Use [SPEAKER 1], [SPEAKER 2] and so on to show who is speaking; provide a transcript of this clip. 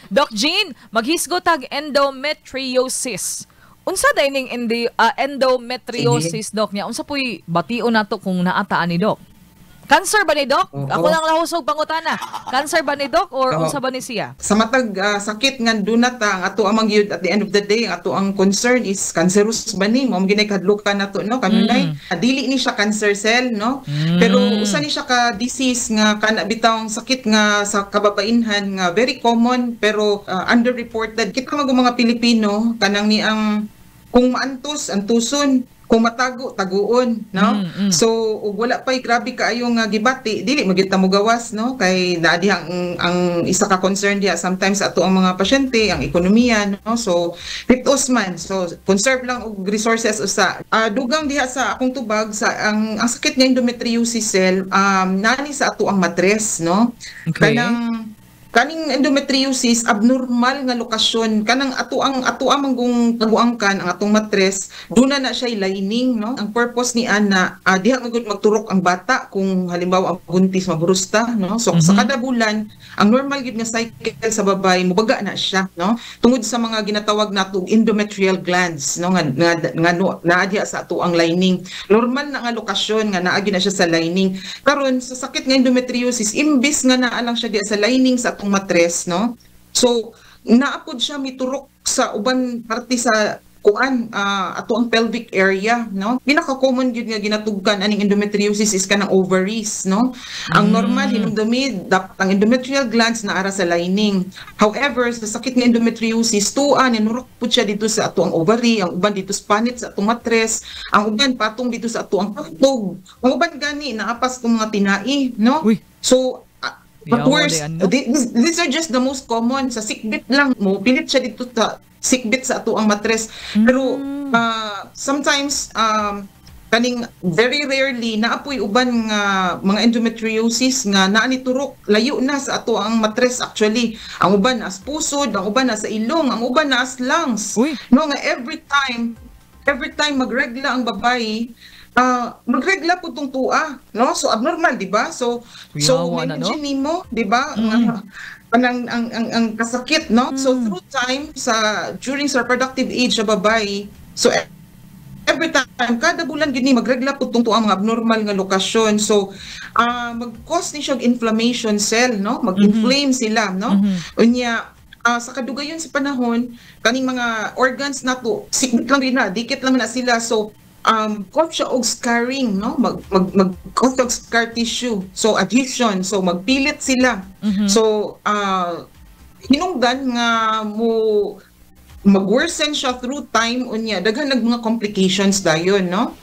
[SPEAKER 1] Doc Jean, maghisgot tag endometriosis. Unsa dining endometriosis, Doc niya? Unsa puy bation nato kung naataan ni Doc? Cancer ba ni Doc? Ako lang lahusog pangutana. Cancer ba ni Doc or unsa ba ni siya?
[SPEAKER 2] Sa matag sakit nga dunat ang ato amang yun at the end of the day ang ato ang concern is cancerous ba ni mo ginay kadlukan nato no kanunay dili ni siya cancer cell no pero usa ni siya ka disease nga kana bitawng sakit nga sa kababainhan nga very common pero underreported kita mga Pilipino kanang ni ang kung maantos antuson kung matago taguon no so ug wala pay grabe kaayo nga gibati dili magita mo gawas no kay naadi ang isa ka concern diha sometimes ato ang mga pasyente ang ekonomiya no so pitos man so conserve lang og resources usa dugang diha sa akong tubag sa ang sakit nga endometriosis cell nani sa ato ang matres no kaning endometriosis abnormal nga lokasyon kanang ato ang manggong taguangkan ang atong matres duna na siya lining no ang purpose ni ana diha magturok ang bata kung halimbawa ang buntis maburusta no so sa kada bulan ang normal gid nga cycle sa babae mubaga na siya no tungod sa mga ginatawag nato endometrial glands no nga naa diha sa ato ang lining normal na nga lokasyon nga naa na siya sa lining karon sa sakit nga endometriosis imbis nga naa lang siya diha sa lining sa atong matres no so naapod siya miturok sa uban parte sa kuan ato ang pelvic area no pinaka common gyud nga ginatugkan aning endometriosis is kanang ovaries no ang normal hinumdumi ang endometrial glands na ara sa lining however sa sakit nga endometriosis tuan ninurok pud siya dito sa ato ang ovary ang uban dito sa panit sa atong matres ang uban patong dito sa ato ang pagtog ang uban gani naapas kung mga tinai no so but worse, these are just the most common. Sa sikbit lang mo, pilit siya dito sa sikbit sa ato ang matres. Pero sometimes, kaning very rarely, naapoy uban nga mga endometriosis nga naaniturok, layo na sa ato ang matres actually. Ang uban na as pusod, ang uban na sa ilong, ang uban na as lungs. No, nga every time magregla ang babae, magregla po itong tua, no? So abnormal, di ba? So imagine nimo, di ba? Ang kasakit, no? So through time during sa reproductive age sa babae, so every time kada bulan gini magregla po itong tua mga abnormal nga lokasyon. So mag-cause ni siya inflammation cell, no? Mag-inflame sila, no? Unya sa kadugayon sa panahon kaning mga organs nato sikbit lang rin na dikit lang na sila so cause siya og scarring no mag-cause og scar tissue so adhesion so magpilit sila so hinungdan nga mo mag-worsen siya through time unya daghan mga complications dayon no